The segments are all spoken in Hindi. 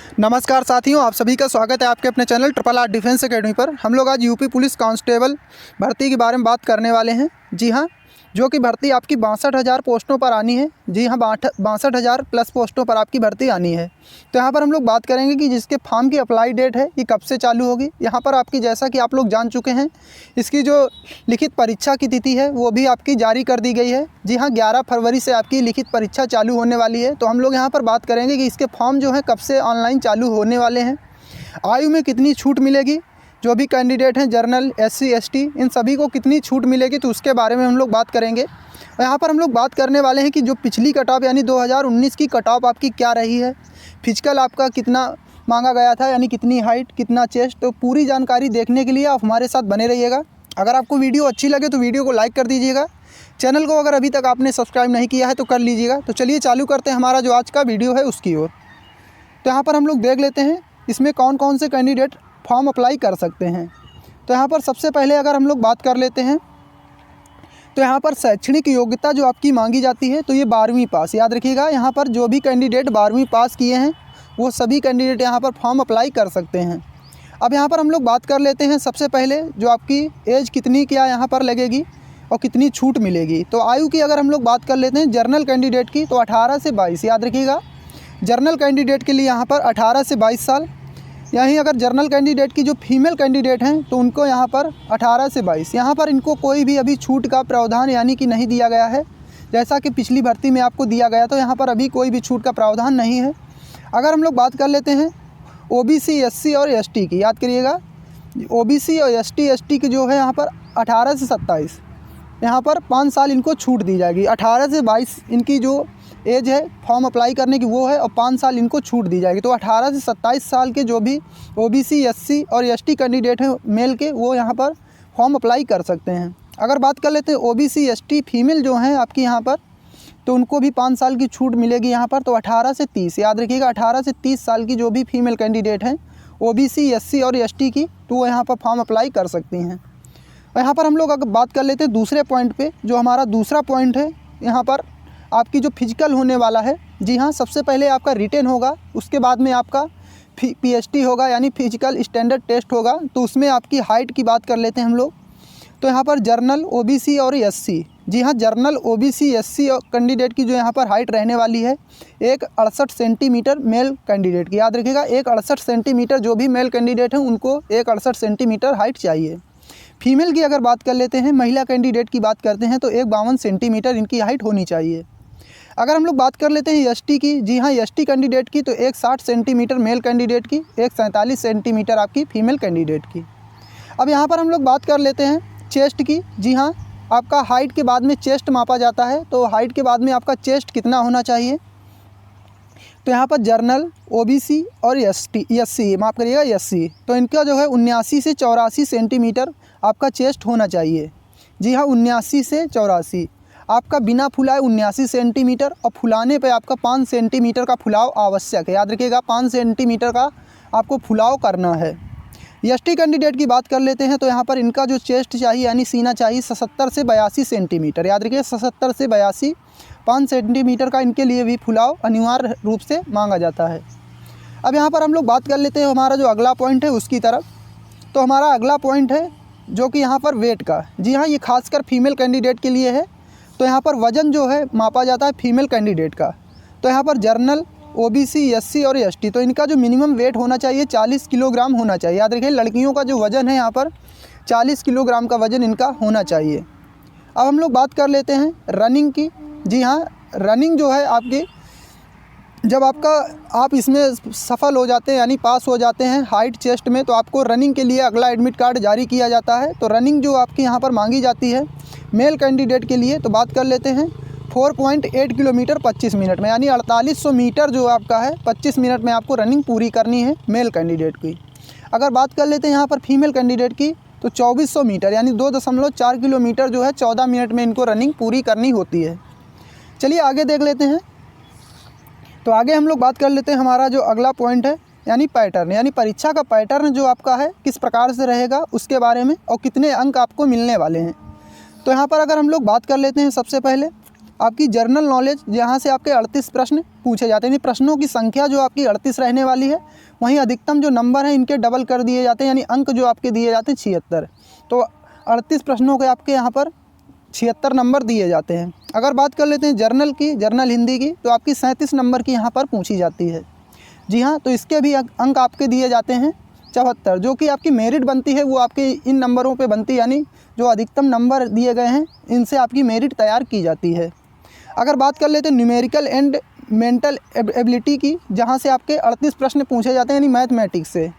नमस्कार साथियों, आप सभी का स्वागत है आपके अपने चैनल RRR डिफेंस एकेडमी पर। हम लोग आज यूपी पुलिस कांस्टेबल भर्ती के बारे में बात करने वाले हैं। जी हाँ, जो कि भर्ती आपकी 62,000 पोस्टों पर आनी है। जी हाँ, 62,000 प्लस पोस्टों पर आपकी भर्ती आनी है। तो यहाँ पर हम लोग बात करेंगे कि जिसके फॉर्म की अप्लाई डेट है ये कब से चालू होगी। यहाँ पर आपकी, जैसा कि आप लोग जान चुके हैं, इसकी जो लिखित परीक्षा की तिथि है वो भी आपकी जारी कर दी गई है। जी हाँ, 11 फरवरी से आपकी लिखित परीक्षा चालू होने वाली है। तो हम लोग यहाँ पर बात करेंगे कि इसके फॉर्म जो है कब से ऑनलाइन चालू होने वाले हैं, आयु में कितनी छूट मिलेगी, जो भी कैंडिडेट हैं जर्नल, SC ST, इन सभी को कितनी छूट मिलेगी, तो उसके बारे में हम लोग बात करेंगे। और यहाँ पर हम लोग बात करने वाले हैं कि जो पिछली कट ऑफ यानी 2019 की कट ऑफ आपकी क्या रही है, फिजिकल आपका कितना मांगा गया था, यानी कितनी हाइट, कितना चेस्ट। तो पूरी जानकारी देखने के लिए आप हमारे साथ बने रहिएगा। अगर आपको वीडियो अच्छी लगे तो वीडियो को लाइक कर दीजिएगा। चैनल को अगर अभी तक आपने सब्सक्राइब नहीं किया है तो कर लीजिएगा। तो चलिए चालू करते हैं हमारा जो आज का वीडियो है उसकी ओर। तो यहाँ पर हम लोग देख लेते हैं इसमें कौन कौन से कैंडिडेट फॉर्म अप्लाई कर सकते हैं। तो यहाँ पर सबसे पहले अगर हम लोग बात कर लेते हैं तो यहाँ पर शैक्षणिक योग्यता जो आपकी मांगी जाती है तो ये 12वीं पास, याद रखिएगा। यहाँ पर जो भी कैंडिडेट 12वीं पास किए हैं वो सभी कैंडिडेट यहाँ पर फॉर्म अप्लाई कर सकते हैं। अब यहाँ पर हम लोग बात कर लेते हैं सबसे पहले जो आपकी एज कितनी क्या यहाँ पर लगेगी और कितनी छूट मिलेगी। तो आयु की अगर हम लोग बात कर लेते हैं जर्नल कैंडिडेट की, तो 18 से 22, याद रखिएगा। जर्नल कैंडिडेट के लिए यहाँ पर 18 से 22 साल। यहीं अगर जर्नल कैंडिडेट की जो फीमेल कैंडिडेट हैं तो उनको यहाँ पर 18 से 22, यहाँ पर इनको कोई भी अभी छूट का प्रावधान यानी कि नहीं दिया गया है, जैसा कि पिछली भर्ती में आपको दिया गया। तो यहाँ पर अभी कोई भी छूट का प्रावधान नहीं है। अगर हम लोग बात कर लेते हैं OBC, SC और ST की, याद करिएगा। OBC और ST की जो है यहाँ पर 18 से 27, यहाँ पर 5 साल इनको छूट दी जाएगी। 18 से 22 इनकी जो एज है फॉर्म अप्लाई करने की वो है, और 5 साल इनको छूट दी जाएगी। तो 18 से 27 साल के जो भी OBC, SC और ST कैंडिडेट हैं मेल के, वो यहाँ पर फॉर्म अप्लाई कर सकते हैं। अगर बात कर लेते हैं OBC, ST फीमेल जो हैं आपकी यहाँ पर, तो उनको भी 5 साल की छूट मिलेगी यहाँ पर। तो 18 से 30, याद रखिएगा, 18 से 30 साल की जो भी फीमेल कैंडिडेट हैं OBC, SC और ST की, तो वो यहाँ पर फॉर्म अप्लाई कर सकती हैं। और यहाँ पर हम लोग अगर बात कर लेते हैं दूसरे पॉइंट पे, जो हमारा दूसरा पॉइंट है, यहाँ पर आपकी जो फिजिकल होने वाला है। जी हाँ, सबसे पहले आपका रिटेन होगा, उसके बाद में आपका PST होगा, यानी फिजिकल स्टैंडर्ड टेस्ट होगा। तो उसमें आपकी हाइट की बात कर लेते हैं हम लोग। तो यहाँ पर जर्नल, OBC और SC, जी हाँ, जर्नल, OBC, SC और कैंडिडेट की जो यहाँ पर हाइट रहने वाली है 168 सेंटीमीटर मेल कैंडिडेट की, याद रखिएगा। 168 सेंटीमीटर जो भी मेल कैंडिडेट हैं उनको 168 सेंटीमीटर हाइट चाहिए। फीमेल की अगर बात कर लेते हैं, महिला कैंडिडेट की बात करते हैं, तो 152 सेंटीमीटर इनकी हाइट होनी चाहिए। अगर हम लोग बात कर लेते हैं ST की, जी हाँ, ST कैंडिडेट की, तो 160 सेंटीमीटर मेल कैंडिडेट की, 147 सेंटीमीटर आपकी फीमेल कैंडिडेट की। अब यहाँ पर हम लोग बात कर लेते हैं चेस्ट की। जी हाँ, आपका हाइट के बाद में चेस्ट मापा जाता है, तो हाइट के बाद में आपका चेस्ट कितना होना चाहिए। तो यहाँ पर जर्नल, OBC और SC, माफ़ करिएगा, SC, तो इनका जो है 79 से 84 सेंटीमीटर आपका चेस्ट होना चाहिए। जी हाँ, 79 से 84। आपका बिना फुलाए 79 सेंटीमीटर, और फुलाने पे आपका 5 सेंटीमीटर का फुलाव आवश्यक है, याद रखिएगा। 5 सेंटीमीटर का आपको फुलाव करना है। ST कैंडिडेट की बात कर लेते हैं, तो यहाँ पर इनका जो चेस्ट चाहिए यानी सीना चाहिए 77 से 82 सेंटीमीटर, याद रखिए, 77 से 82, 5 सेंटीमीटर का इनके लिए भी फुलाव अनिवार्य रूप से मांगा जाता है। अब यहाँ पर हम लोग बात कर लेते हैं हमारा जो अगला पॉइंट है उसकी तरफ। तो हमारा अगला पॉइंट है जो कि यहाँ पर वेट का। जी हाँ, ये खासकर फीमेल कैंडिडेट के लिए है। तो यहाँ पर वज़न जो है मापा जाता है फीमेल कैंडिडेट का। तो यहाँ पर जर्नल, OBC, SC और ST, तो इनका जो मिनिमम वेट होना चाहिए 40 किलोग्राम होना चाहिए, याद रखिए। लड़कियों का जो वज़न है यहाँ पर 40 किलोग्राम का वज़न इनका होना चाहिए। अब हम लोग बात कर लेते हैं रनिंग की। जी हाँ, रनिंग जो है आपकी, जब आप इसमें सफल हो जाते हैं यानी पास हो जाते हैं हाइट चेस्ट में, तो आपको रनिंग के लिए अगला एडमिट कार्ड जारी किया जाता है। तो रनिंग जो आपकी यहाँ पर मांगी जाती है मेल कैंडिडेट के लिए, तो बात कर लेते हैं 4.8 किलोमीटर 25 मिनट में, यानी 4800 मीटर जो आपका है 25 मिनट में आपको रनिंग पूरी करनी है मेल कैंडिडेट की। अगर बात कर लेते हैं यहाँ पर फीमेल कैंडिडेट की, तो 2400 मीटर यानी 2.4 किलोमीटर जो है 14 मिनट में इनको रनिंग पूरी करनी होती है। चलिए आगे देख लेते हैं। तो आगे हम लोग बात कर लेते हैं हमारा जो अगला पॉइंट है यानी पैटर्न, यानी परीक्षा का पैटर्न जो आपका है किस प्रकार से रहेगा उसके बारे में, और कितने अंक आपको मिलने वाले हैं। तो यहाँ पर अगर हम लोग बात कर लेते हैं सबसे पहले, आपकी जर्नल नॉलेज, जहाँ से आपके 38 प्रश्न पूछे जाते हैं। प्रश्नों की संख्या जो आपकी 38 रहने वाली है, वहीं अधिकतम जो नंबर हैं इनके डबल कर दिए जाते हैं, यानी अंक जो आपके दिए जाते हैं 76। तो 38 प्रश्नों के आपके यहाँ पर 76 नंबर दिए जाते हैं। अगर बात कर लेते हैं जर्नल की, जर्नल हिंदी की, तो आपकी 37 नंबर की यहाँ पर पूछी जाती है। जी हाँ, तो इसके भी अंक आपके दिए जाते हैं 74। जो कि आपकी मेरिट बनती है वो आपके इन नंबरों पे बनती है, यानी जो अधिकतम नंबर दिए गए हैं इनसे आपकी मेरिट तैयार की जाती है। अगर बात कर लेते हैं न्यूमेरिकल एंड मेंटल एबिलिटी की, जहाँ से आपके 38 प्रश्न पूछे जाते हैं, यानी मैथमेटिक्स से,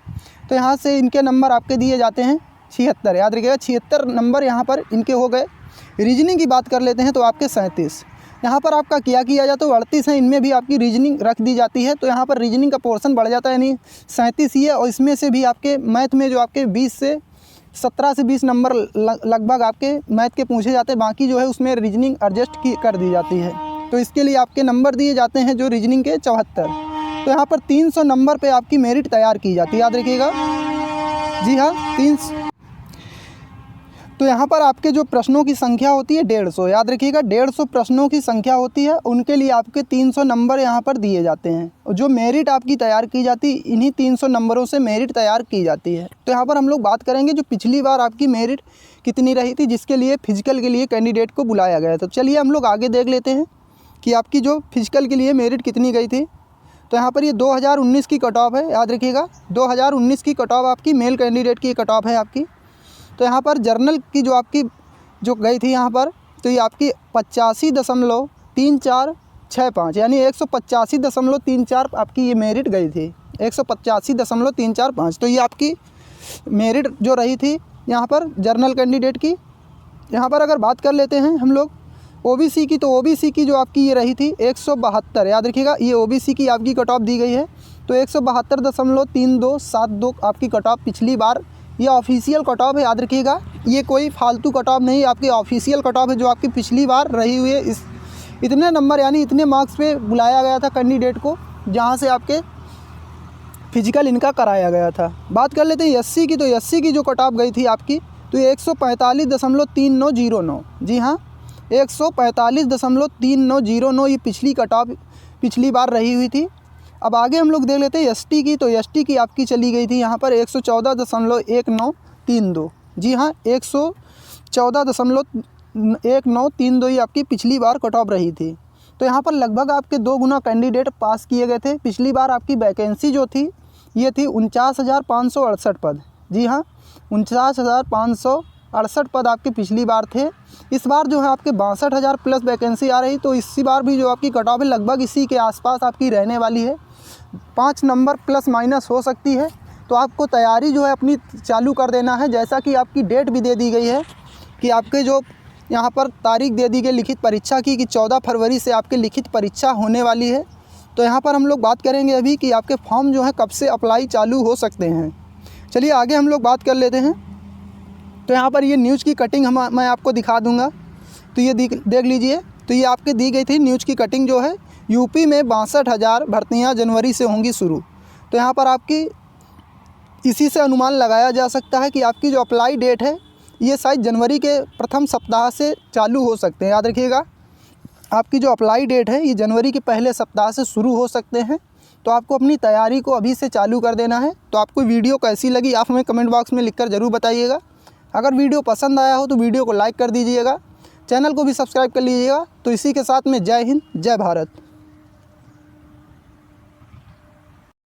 तो यहाँ से इनके नंबर आपके दिए जाते हैं 76। याद रखिएगा 76 नंबर यहाँ पर इनके हो गए। रीजनिंग की बात कर लेते हैं तो आपके 37। यहाँ पर आपका क्या किया जाता है, 38 है, इनमें भी आपकी रीजनिंग रख दी जाती है, तो यहाँ पर रीजनिंग का पोर्शन बढ़ जाता है, यानी 37 ही है। और इसमें से भी आपके मैथ में जो आपके 17 से 20 नंबर लगभग आपके मैथ के पूछे जाते हैं, बाकी जो है उसमें रीजनिंग एडजस्ट कर दी जाती है। तो इसके लिए आपके नंबर दिए जाते हैं जो रीजनिंग के 74। तो यहाँ पर 300 नंबर पे आपकी मेरिट तैयार की जाती है, याद रखिएगा। जी हाँ, 300। तो यहाँ पर आपके जो प्रश्नों की संख्या होती है 150, याद रखिएगा 150 प्रश्नों की संख्या होती है, उनके लिए आपके 300 नंबर यहाँ पर दिए जाते हैं। और जो मेरिट आपकी तैयार की जाती है, इन्हीं 300 नंबरों से मेरिट तैयार की जाती है। तो यहाँ पर हम लोग बात करेंगे जो पिछली बार आपकी मेरिट कितनी रही थी, जिसके लिए फिजिकल के लिए कैंडिडेट को बुलाया गया। तो चलिए हम लोग आगे देख लेते हैं कि आपकी जो फिजिकल के लिए मेरिट कितनी गई थी। तो यहाँ पर ये 2019 की कट ऑफ है, याद रखिएगा 2019 की कट ऑफ आपकी मेल कैंडिडेट की कट ऑफ है आपकी। तो यहाँ पर जर्नल की जो आपकी जो गई थी यहाँ पर, तो ये आपकी 85.3465, यानी 185.34 आपकी ये मेरिट गई थी, 185.3465। तो ये आपकी मेरिट जो रही थी यहाँ पर जर्नल कैंडिडेट की। यहाँ पर अगर बात कर लेते हैं हम लोग ओबीसी की, तो ओबीसी की जो आपकी ये रही थी 172, याद रखिएगा ये ओबीसी की आपकी कट ऑफ दी गई है। तो 172.3272 आपकी कट ऑफ पिछली बार, ये ऑफिशियल कट ऑफ है, याद रखिएगा ये कोई फालतू कट ऑफ नहीं, आपकी ऑफिशियल कट ऑफ है जो आपकी पिछली बार रही हुई है। इस इतने नंबर यानी इतने मार्क्स पे बुलाया गया था कैंडिडेट को, जहाँ से आपके फिजिकल इनका कराया गया था। बात कर लेते हैं एससी की, तो एससी की जो कट ऑफ गई थी आपकी, तो 145.3909, जी हाँ 145.3909 ये पिछली कट ऑफ पिछली बार रही हुई थी। अब आगे हम लोग देख लेते हैं एसटी की, तो एसटी की आपकी चली गई थी यहाँ पर 114.1932, जी हाँ 114.1932 ये आपकी पिछली बार कट ऑफ रही थी। तो यहाँ पर लगभग आपके 2 गुना कैंडिडेट पास किए गए थे। पिछली बार आपकी वैकेंसी जो थी ये थी 49,568 पद, जी हाँ 49,568 पद आपके पिछली बार थे। इस बार जो है आपके 62,000 प्लस वैकेंसी आ रही, तो इसी बार भी जो आपकी कट ऑफ है लगभग इसी के आसपास आपकी रहने वाली है, 5 नंबर प्लस माइनस हो सकती है। तो आपको तैयारी जो है अपनी चालू कर देना है, जैसा कि आपकी डेट भी दे दी गई है कि आपके जो यहाँ पर तारीख दे दी गई लिखित परीक्षा की कि 14 फरवरी से आपकी लिखित परीक्षा होने वाली है। तो यहाँ पर हम लोग बात करेंगे अभी कि आपके फॉर्म जो है कब से अप्लाई चालू हो सकते हैं। चलिए आगे हम लोग बात कर लेते हैं। तो यहाँ पर ये न्यूज़ की कटिंग मैं आपको दिखा दूँगा, तो ये देख लीजिए। तो ये आपके दी गई थी न्यूज़ की कटिंग जो है, यूपी में 62,000 भर्तियाँ जनवरी से होंगी शुरू। तो यहाँ पर आपकी इसी से अनुमान लगाया जा सकता है कि आपकी जो अप्लाई डेट है ये शायद जनवरी के प्रथम सप्ताह से चालू हो सकते हैं। याद रखिएगा आपकी जो अप्लाई डेट है ये जनवरी के पहले सप्ताह से शुरू हो सकते हैं। तो आपको अपनी तैयारी को अभी से चालू कर देना है। तो आपको वीडियो कैसी लगी आप हमें कमेंट बॉक्स में लिखकर ज़रूर बताइएगा। अगर वीडियो पसंद आया हो तो वीडियो को लाइक कर दीजिएगा, चैनल को भी सब्सक्राइब कर लीजिएगा। तो इसी के साथ में जय हिंद, जय भारत।